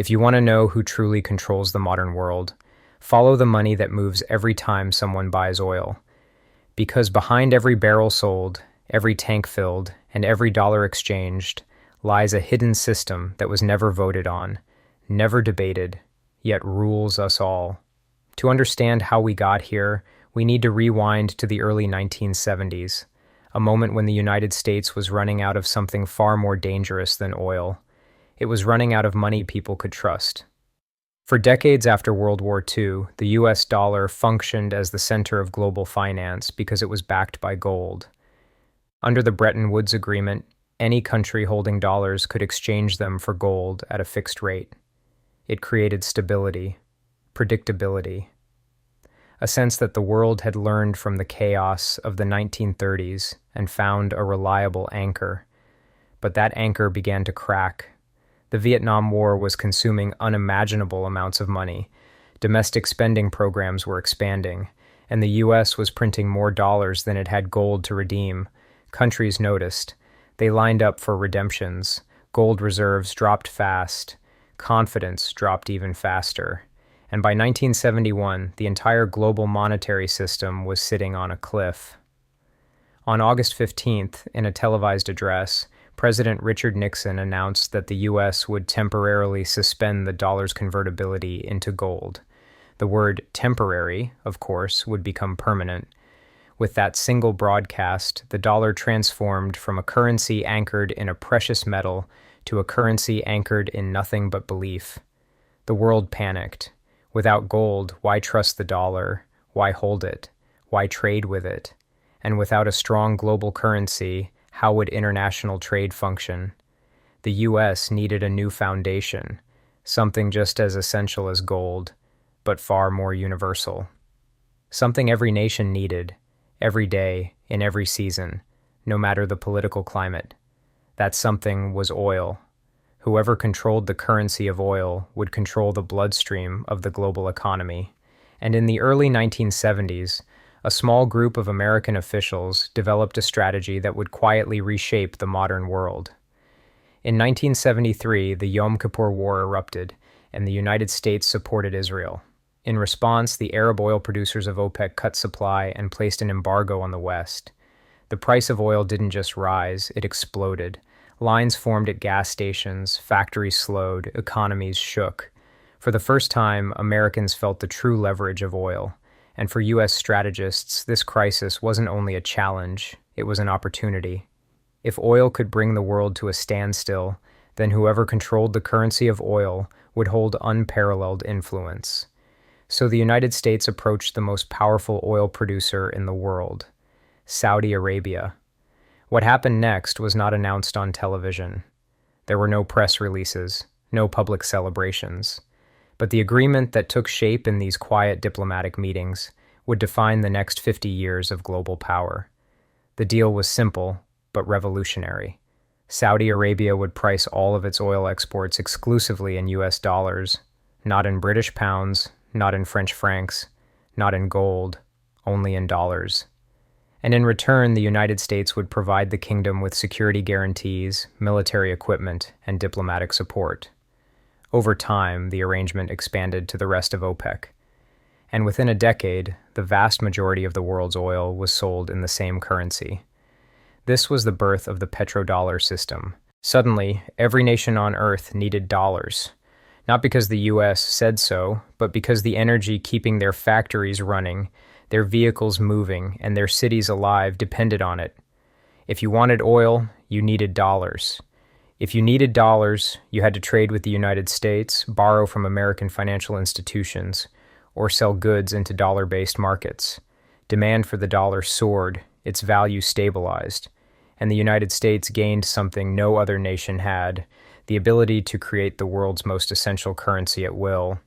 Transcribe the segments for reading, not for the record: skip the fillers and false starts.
If you want to know who truly controls the modern world, follow the money that moves every time someone buys oil. Because behind every barrel sold, every tank filled, and every dollar exchanged lies a hidden system that was never voted on, never debated, yet rules us all. To understand how we got here, we need to rewind to the early 1970s, a moment when the United States was running out of something far more dangerous than oil. It was running out of money people could trust. For decades after World War II, the US dollar functioned as the center of global finance because it was backed by gold. Under the Bretton Woods Agreement, any country holding dollars could exchange them for gold at a fixed rate. It created stability, predictability, a sense that the world had learned from the chaos of the 1930s and found a reliable anchor. But that anchor began to crack. The Vietnam War was consuming unimaginable amounts of money. Domestic spending programs were expanding, and the U.S. was printing more dollars than it had gold to redeem. Countries noticed. They lined up for redemptions. Gold reserves dropped fast. Confidence dropped even faster. And by 1971, the entire global monetary system was sitting on a cliff. On August 15th, in a televised address, President Richard Nixon announced that the U.S. would temporarily suspend the dollar's convertibility into gold. The word temporary, of course, would become permanent. With that single broadcast, the dollar transformed from a currency anchored in a precious metal to a currency anchored in nothing but belief. The world panicked. Without gold, why trust the dollar? Why hold it? Why trade with it? And without a strong global currency, how would international trade function? The U.S. needed a new foundation, something just as essential as gold, but far more universal. Something every nation needed, every day, in every season, no matter the political climate. That something was oil. Whoever controlled the currency of oil would control the bloodstream of the global economy. And in the early 1970s, a small group of American officials developed a strategy that would quietly reshape the modern world. In 1973, the Yom Kippur War erupted, and the United States supported Israel. In response, the Arab oil producers of OPEC cut supply and placed an embargo on the West. The price of oil didn't just rise, it exploded. Lines formed at gas stations, factories slowed, economies shook. For the first time, Americans felt the true leverage of oil. And for U.S. strategists, this crisis wasn't only a challenge, it was an opportunity. If oil could bring the world to a standstill, then whoever controlled the currency of oil would hold unparalleled influence. So the United States approached the most powerful oil producer in the world, Saudi Arabia. What happened next was not announced on television. There were no press releases, no public celebrations. But the agreement that took shape in these quiet diplomatic meetings would define the next 50 years of global power. The deal was simple, but revolutionary. Saudi Arabia would price all of its oil exports exclusively in US dollars, not in British pounds, not in French francs, not in gold, only in dollars. And in return, the United States would provide the kingdom with security guarantees, military equipment, and diplomatic support. Over time, the arrangement expanded to the rest of OPEC. And within a decade, the vast majority of the world's oil was sold in the same currency. This was the birth of the petrodollar system. Suddenly, every nation on Earth needed dollars. Not because the U.S. said so, but because the energy keeping their factories running, their vehicles moving, and their cities alive depended on it. If you wanted oil, you needed dollars. If you needed dollars, you had to trade with the United States, borrow from American financial institutions, or sell goods into dollar-based markets. Demand for the dollar soared, its value stabilized, and the United States gained something no other nation had, the ability to create the world's most essential currency at will.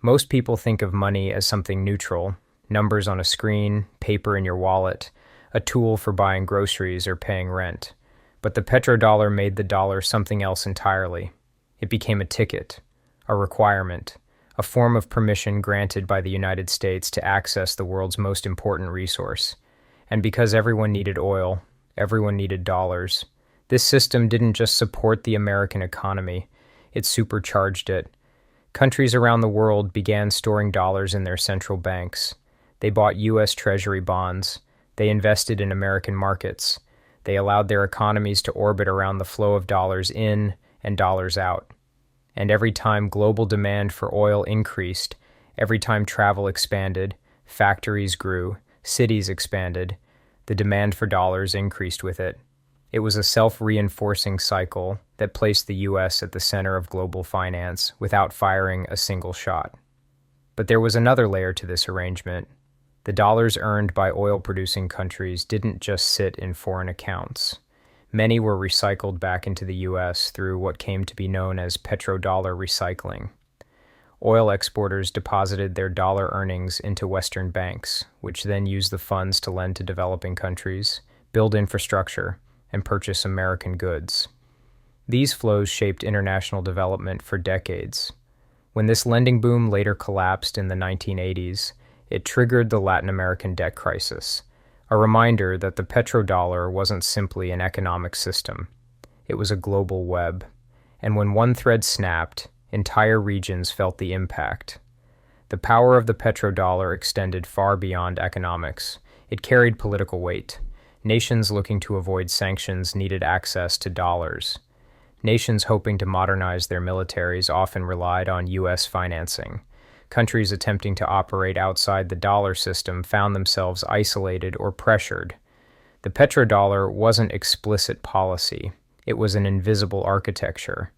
Most people think of money as something neutral, numbers on a screen, paper in your wallet, a tool for buying groceries or paying rent. But the petrodollar made the dollar something else entirely. It became a ticket, a requirement, a form of permission granted by the United States to access the world's most important resource. And because everyone needed oil, everyone needed dollars. This system didn't just support the American economy, It supercharged it. Countries around the world began storing dollars in their central banks. They bought U.S. Treasury bonds. They invested in American markets. They allowed their economies to orbit around the flow of dollars in and dollars out. And every time global demand for oil increased, every time travel expanded, factories grew, cities expanded, the demand for dollars increased with it. It was a self-reinforcing cycle that placed the U.S. at the center of global finance without firing a single shot. But there was another layer to this arrangement. The dollars earned by oil-producing countries didn't just sit in foreign accounts. Many were recycled back into the U.S. through what came to be known as petrodollar recycling. Oil exporters deposited their dollar earnings into Western banks, which then used the funds to lend to developing countries, build infrastructure, and purchase American goods. These flows shaped international development for decades. When this lending boom later collapsed in the 1980s, it triggered the Latin American debt crisis, a reminder that the petrodollar wasn't simply an economic system. It was a global web. And when one thread snapped, entire regions felt the impact. The power of the petrodollar extended far beyond economics. It carried political weight. Nations looking to avoid sanctions needed access to dollars. Nations hoping to modernize their militaries often relied on U.S. financing. Countries attempting to operate outside the dollar system found themselves isolated or pressured. The petrodollar wasn't explicit policy. It was an invisible architecture,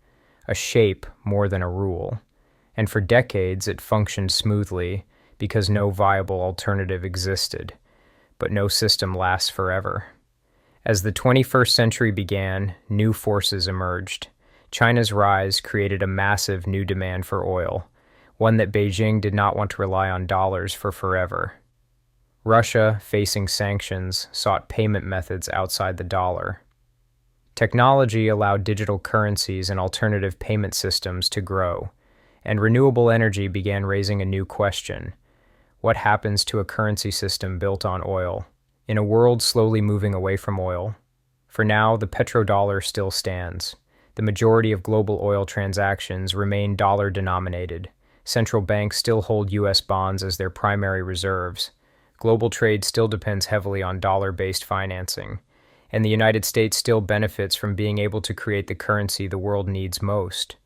a shape more than a rule. And for decades it functioned smoothly because no viable alternative existed. But no system lasts forever. As the 21st century began, new forces emerged. China's rise created a massive new demand for oil, one that Beijing did not want to rely on dollars for forever. Russia, facing sanctions, sought payment methods outside the dollar. Technology allowed digital currencies and alternative payment systems to grow, and renewable energy began raising a new question. What happens to a currency system built on oil? In a world slowly moving away from oil, for now, the petrodollar still stands. The majority of global oil transactions remain dollar-denominated. Central banks still hold U.S. bonds as their primary reserves. Global trade still depends heavily on dollar-based financing. And the United States still benefits from being able to create the currency the world needs most.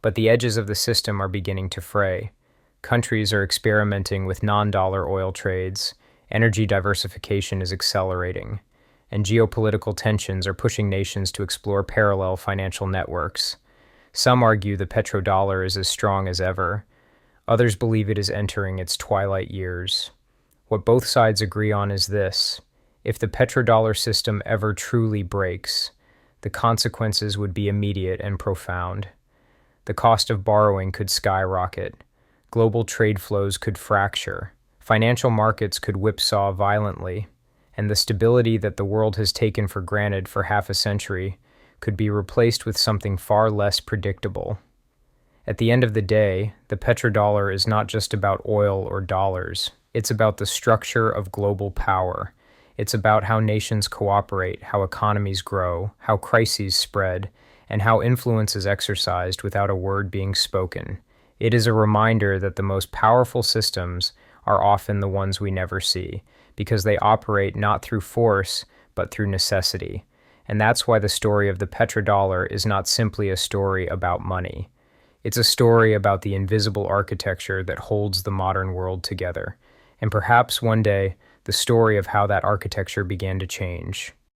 But the edges of the system are beginning to fray. Countries are experimenting with non-dollar oil trades, energy diversification is accelerating, and geopolitical tensions are pushing nations to explore parallel financial networks. Some argue the petrodollar is as strong as ever. Others believe it is entering its twilight years. What both sides agree on is this: if the petrodollar system ever truly breaks, the consequences would be immediate and profound. The cost of borrowing could skyrocket. Global trade flows could fracture. Financial markets could whipsaw violently, and the stability that the world has taken for granted for half a century could be replaced with something far less predictable. At the end of the day, the petrodollar is not just about oil or dollars. It's about the structure of global power. It's about how nations cooperate, how economies grow, how crises spread, and how influence is exercised without a word being spoken. It is a reminder that the most powerful systems are often the ones we never see, because they operate not through force, but through necessity. And that's why the story of the petrodollar is not simply a story about money. It's a story about the invisible architecture that holds the modern world together, and perhaps one day, the story of how that architecture began to change.